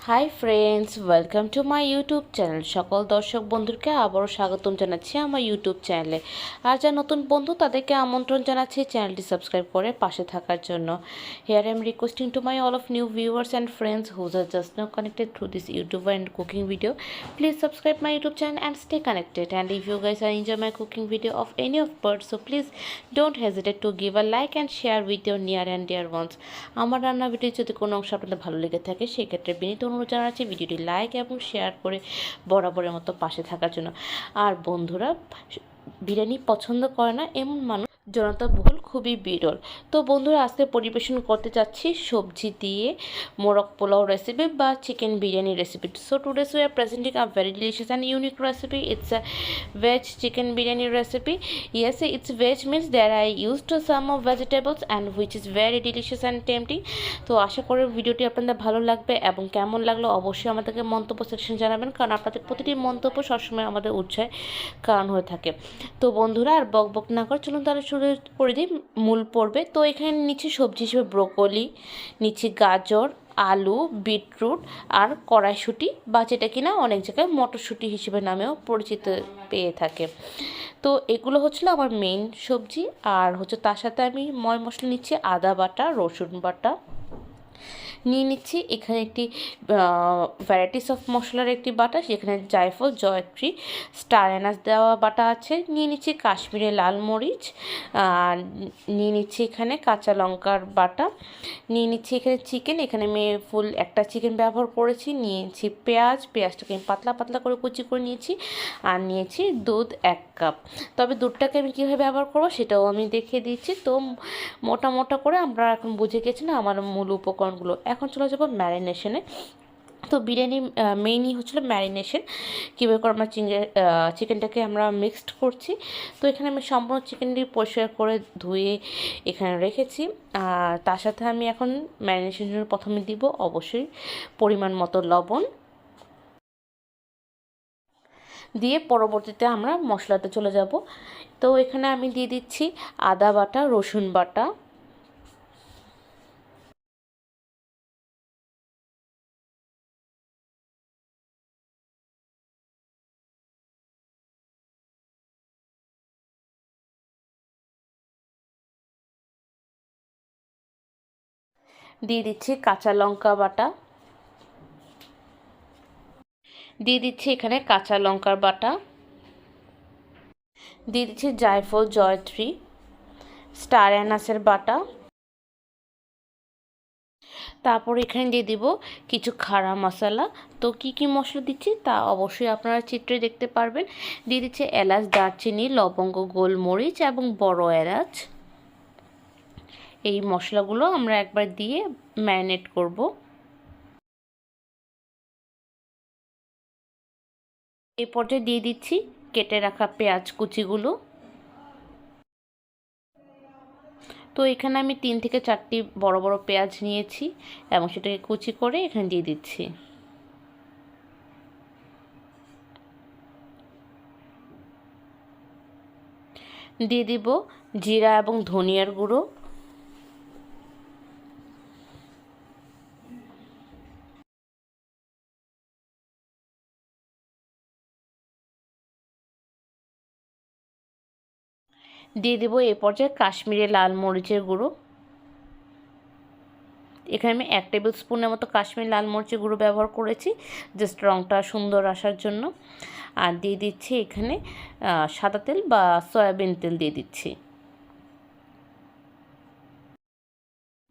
Hi friends, welcome to my YouTube channel. সকল দর্শক বন্ধুকে আবারও স্বাগতম জানাচ্ছি আমার ইউটিউব চ্যানেলে। আর যা নতুন বন্ধু তাদেরকে আমন্ত্রণ জানাচ্ছি চ্যানেলটি সাবস্ক্রাইব করে পাশে থাকার জন্য। Here I am requesting to my all of new viewers and friends whose are just now connected through this YouTube and cooking video. Please subscribe my YouTube channel and stay connected. And if you guys are enjoy my cooking video of any of birds, so please don't hesitate to give a like and share with your near and dear ones. আমার রান্না video যদি কোনো অংশ আপনাদের ভালো লেগে থাকে সেক্ষেত্রে বিনীত অনুরোধ জানাচ্ছি ভিডিওটি লাইক এবং শেয়ার করে বরাবরের মতো পাশে থাকার জন্য। আর বন্ধুরা, বিরিয়ানি পছন্দ করে না এমন মানুষ জনতাবহুল খুবই বিরল। তো বন্ধুরা, আজকে পরিবেশন করতে যাচ্ছি সবজি দিয়ে মোরগ পোলাও রেসিপি বা chicken biryani recipe. So today's we are presenting a very delicious and unique recipe. It's a veg chicken biryani recipe. Yes, it's veg means that I used some of vegetables and which is very delicious and tempting. তো আশা করি ভিডিওটি আপনাদের ভালো লাগবে এবং কেমন লাগলো অবশ্যই আমাদেরকে মন্তব্য সেকশন জানাবেন, কারণ আপনাদের প্রতিটি মন্তব্য সবসময় আমাদের উৎসাহের কারণ হয়ে থাকে। তো বন্ধুরা, আর বক বক না করে চলুন তাহলে শুরু করে দিই মূল পর্বে। তো এখানে নিচে সবজি হিসেবে ব্রোকলি, নিচে গাজর, আলু, বিটরুট আর কড়াইশুঁটি বা যেটা কিনা অনেক জায়গায় মটরশুঁটি হিসেবে নামেও পরিচিত পেয়ে থাকে। তো এগুলো হচ্ছিল আমার মেইন সবজি। আর হচ্ছে তার সাথে আমি ময় মশলা নিচ্ছি আদা বাটা, রসুন বাটা নিয়ে নিচ্ছি। এখানে একটি ভ্যারাইটিস অফ মশলার একটি বাটা, সেখানে জায়ফল, জয়ত্রী, স্টার এনাচ দেওয়া বাটা আছে। নিয়ে নিচ্ছি কাশ্মীরি লাল মরিচ, নিয়ে নিচ্ছি এখানে কাঁচা লঙ্কার বাটা, নিয়ে নিচ্ছি এখানে চিকেন। এখানে আমি ফুল একটা চিকেন ব্যবহার করেছি। নিয়েছি পেঁয়াজটাকে আমি পাতলা পাতলা করে কুচি করে নিয়েছি। আর নিয়েছি দুধ 1 কাপ। তবে দুধটাকে আমি কীভাবে ব্যবহার করবো সেটাও আমি দেখিয়ে দিচ্ছি। তো মোটা মোটা করে আমরা এখন বুঝে গেছি না আমার মূল উপকরণগুলো। এখন চলে যাবো ম্যারিনেশনে। তো বিরিয়ানি মেইনই হচ্ছিলো ম্যারিনেশন, কীভাবে করে আমরা চিকেনটাকে আমরা মিক্সড করছি। তো এখানে আমি সম্পূর্ণ চিকেনটি পরিষ্কার করে ধুয়ে এখানে রেখেছি। আর তার সাথে আমি এখন ম্যারিনেশনের জন্য প্রথমে দিব অবশ্যই পরিমাণ মতো লবণ, দিয়ে পরবর্তীতে আমরা মশলাতে চলে যাব। তো এখানে আমি দিয়ে দিচ্ছি আদা বাটা, রসুন বাটা, দিয়ে দিচ্ছি কাঁচা লঙ্কা বাটা, দিয়ে দিচ্ছি এখানে কাঁচা লঙ্কার বাটা, দিয়ে দিচ্ছি জায়ফল, জয়ত্রী, স্টার অ্যানাসের বাটা। তারপর এখানে দিয়ে দিব কিছু খাড়া মশলা। তো কি কি মশলা দিচ্ছি তা অবশ্যই আপনারা চিত্রে দেখতে পারবেন। দিয়ে দিচ্ছি এলাচ, দারচিনি, লবঙ্গ, গোলমরিচ এবং বড় এলাচ। এই মশলাগুলো আমরা একবার দিয়ে ম্যারিনেট করব। এই পর্যায়ে দিয়ে দিচ্ছি কেটে রাখা পেঁয়াজ কুচিগুলো। তো এখানে আমি 3 থেকে 4টি বড় বড় পেঁয়াজ নিয়েছি এবং সেটাকে কুচি করে এখানে দিয়ে দিচ্ছি। দিয়ে দিব জিরা এবং ধনিয়ার গুঁড়ো, দিয়ে দেবো এ পর্যায়ে কাশ্মীরি লাল মরিচের গুঁড়ো। এখানে আমি 1 টেবিল স্পুনের মতো কাশ্মীরি লাল মরিচের গুঁড়ো ব্যবহার করেছি, জাস্ট রঙটা সুন্দর আসার জন্য। আর দিয়ে দিচ্ছি এখানে সাদা তেল বা সয়াবিন তেল দিয়ে দিচ্ছি।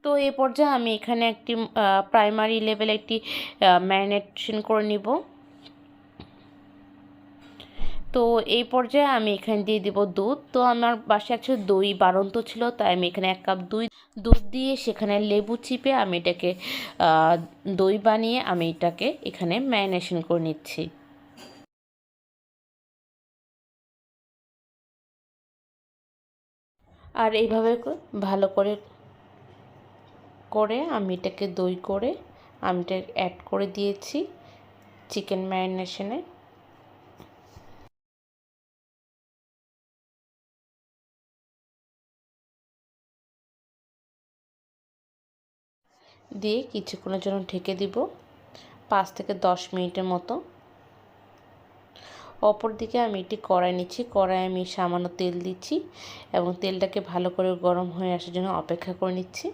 তো এই পর্যায়ে আমি এখানে একটি প্রাইমারি লেভেলে একটি ম্যারিনেশন করে নিব। তো এই পর্যায়ে আমি এখানে দিয়ে দিব দুধ। তো আমার বাসায় একটু দই বাড়ন্ত ছিল, তাই আমি এখানে 1 কাপ দুধ দিয়ে সেখানে লেবু চিপে আমি এটাকে দই বানিয়ে আমি এটাকে এখানে ম্যারিনেশন করে নিচ্ছি। আর এইভাবে ভালো করে করে আমি এটাকে দই করে আমি এটা অ্যাড করে দিয়েছি চিকেন ম্যারিনেশনে। দিয়ে কিছুক্ষণের জন্য ঢেকে দিব। 5 থেকে 10 মিনিটের মতো। অপর দিকে আমি একটি কড়াই নিচ্ছি, কড়াইয়ে আমি সামান্য তেল দিচ্ছি এবং তেলটাকে ভালো করে গরম হয়ে আসার জন্য অপেক্ষা করে নিচ্ছি।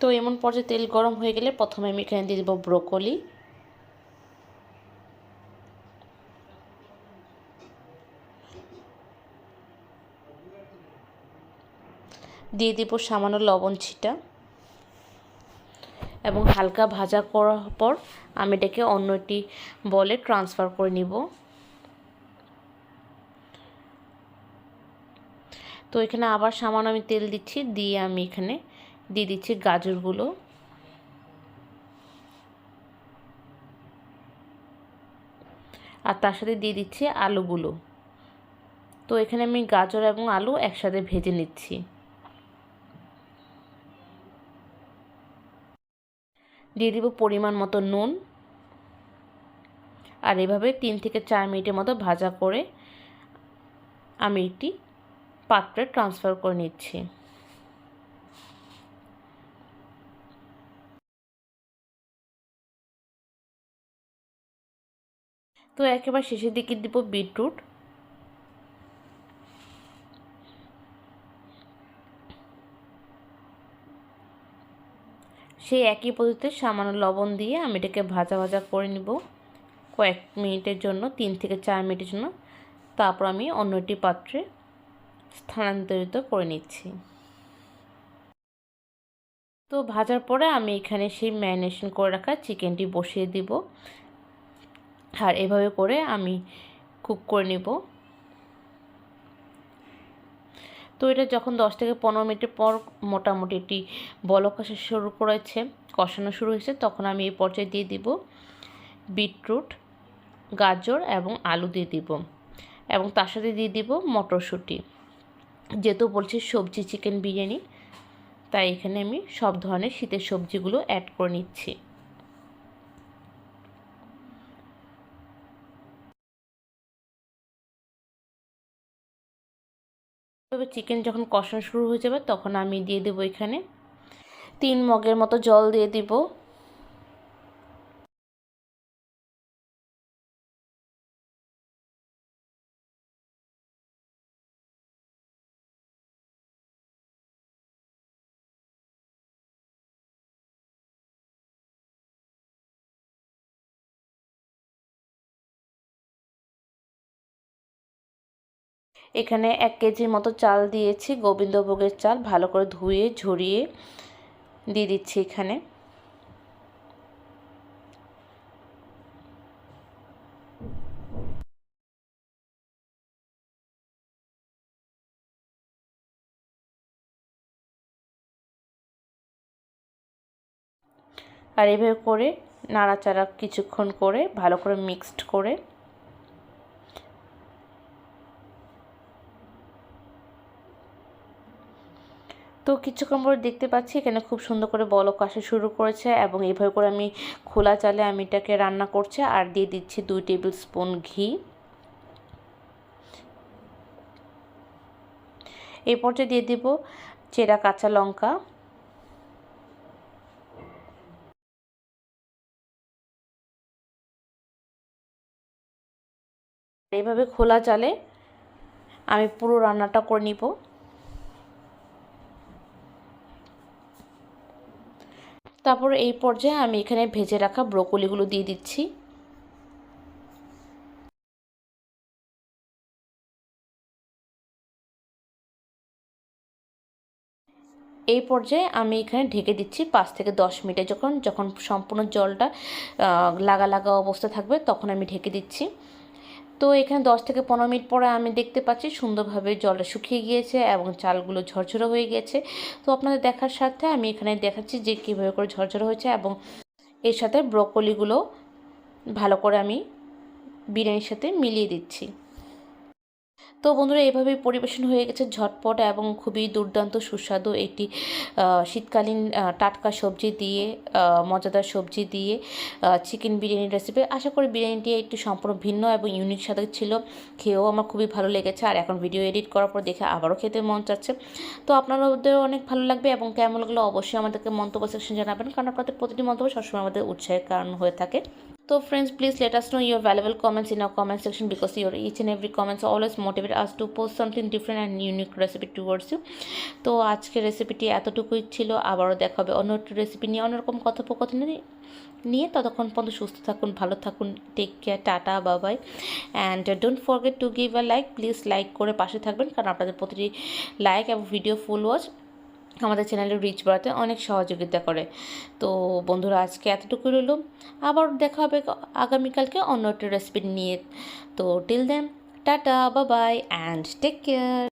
তো এমন পর্যায়ে তেল গরম হয়ে গেলে প্রথমে আমি এখানে দিয়ে দেব ব্রোকলি, দিয়ে দিব সামান্য লবণ ছিটা এবং হালকা ভাজা করার পর আমি এটাকে অন্য একটি বলে ট্রান্সফার করে নিব। তো এখানে আবার সামান্য আমি তেল দিচ্ছি, দিয়ে আমি এখানে দিয়ে দিচ্ছি গাজরগুলো, আর তার সাথে দিয়ে দিচ্ছি আলুগুলো। তো এখানে আমি গাজর এবং আলু একসাথে ভেজে নিচ্ছি। দিয়ে দিব পরিমাণ মতো নুন, আর এভাবে 3 থেকে 4 মিনিটের মতো ভাজা করে আমি একটি পাত্রে ট্রান্সফার করে নিচ্ছি। তো একেবারে শেষের দিকে দিব বিটরুট, সেই একই পদ্ধতিতে সামান্য লবণ দিয়ে আমি এটাকে ভাজা ভাজা করে নিব কয়েক মিনিটের জন্য, 3 থেকে 4 মিনিটের জন্য। তারপর আমি অন্য একটি পাত্রে স্থানান্তরিত করে নিচ্ছি। তো ভাজার পরে আমি এখানে সেই ম্যারিনেশন করে রাখা চিকেনটি বসিয়ে দিব, আর এভাবে করে আমি কুক করে নিব। তো এটা যখন 10 থেকে 15 মিনিটের পর মোটামুটি একটি বলক আসা শুরু করেছে, কষানো শুরু হয়েছে, তখন আমি এই পর্যায়ে দিয়ে দিব বিটরুট, গাজর এবং আলু দিয়ে দিব, এবং তার সাথে দিয়ে দিব মটরশুঁটি। যেহেতু বলছি সবজি চিকেন বিরিয়ানি, তাই এখানে আমি সব ধরনের শীতের সবজিগুলো অ্যাড করে নিচ্ছি। তবে চিকেন যখন কষানো শুরু হয়ে যাবে তখন আমি দিয়ে দেবো এখানে 3 মগের মতো জল দিয়ে দিব। এখানে 1 কেজির মতো চাল দিয়েছি, গোবিন্দভোগের চাল, ভালো করে ধুয়ে ঝরিয়ে দিয়ে দিচ্ছি এখানে। আর এভাবে করে নাড়াচাড়া কিছুক্ষণ করে ভালো করে মিক্সড করে তো কিছুক্ষণ পরে দেখতে পাচ্ছি এখানে খুব সুন্দর করে বলক আসা শুরু করেছে, এবং এইভাবে করে আমি খোলা চালে আমি এটাকে রান্না করছি। আর দিয়ে দিচ্ছি 2 টেবিল স্পুন ঘি। এই পর্যায়ে দিয়ে দিব চেরা কাঁচা লঙ্কা, এইভাবে খোলা চালে আমি পুরো রান্নাটা করে নিব। তারপর এই পর্যায়ে আমি এখানে ভেজে রাখা ব্রোকলিগুলো দিয়ে দিচ্ছি। এই পর্যায়ে আমি এখানে ঢেকে দিচ্ছি 5 থেকে 10 মিনিটে। যখন সম্পূর্ণ জলটা লাগা লাগা অবস্থা থাকবে তখন আমি ঢেকে দিচ্ছি। তো এখানে 10 থেকে 15 মিনিট পরে আমি দেখতে পাচ্ছি সুন্দরভাবে জলটা শুকিয়ে গিয়েছে এবং চালগুলো ঝরঝরে হয়ে গিয়েছে। তো আপনাদের দেখার সাথে আমি এখানে দেখাচ্ছি যে কীভাবে করে ঝরঝরে হয়েছে, এবং এর সাথে ব্রোকলিগুলো ভালো করে আমি বিরিয়ানির সাথে মিলিয়ে দিচ্ছি। তো বন্ধুরা এভাবেই পরিবেশন হয়ে গেছে ঝটপট এবং খুবই দুর্দান্ত সুস্বাদু একটি শীতকালীন টাটকা সবজি দিয়ে মজাদার সবজি দিয়ে চিকেন বিরিয়ানি রেসিপি। আশা করি বিরিয়ানিটি একটু সম্পূর্ণ ভিন্ন এবং ইউনিক স্বাদ ছিল, খেয়েও আমার খুবই ভালো লেগেছে। আর এখন ভিডিও এডিট করার পর দেখে আবারও খেতে মন চাচ্ছে। তো আপনাদেরও অনেক ভালো লাগবে এবং কেমন লাগলো অবশ্যই আমাদেরকে মন্তব্য সেকশন জানাবেন, কারণ আপনাদের প্রতিটি মন্তব্য সবসময় আমাদের উৎসাহের কারণ হয়ে থাকে। So friends, please let us know your valuable comments in our comment section, because your each and every comments always motivate us to post something different and unique recipe towards you. তো আজকের রেসিপিটি এতটুকুই ছিল, আবারও দেখা হবে অন্য একটি রেসিপি নিয়ে, অন্যরকম কথোপকথন নিয়ে। ততক্ষণ পর্যন্ত সুস্থ থাকুন, ভালো থাকুন, take care, tata, bye bye. And don't forget to give a like, please like করে পাশে থাকবেন, কারণ আপনাদের প্রতিটি লাইক এবং ভিডিও ফুল ওয়াচ আমাদের চ্যানেলের রিচ বাড়াতে অনেক সহযোগিতা করে। তো বন্ধুরা আজকে এতটুকু রইল, আবার দেখা হবে আগামীকালকে অন্য একটা রেসিপি নিয়ে। তো till then tata, bye bye and take care.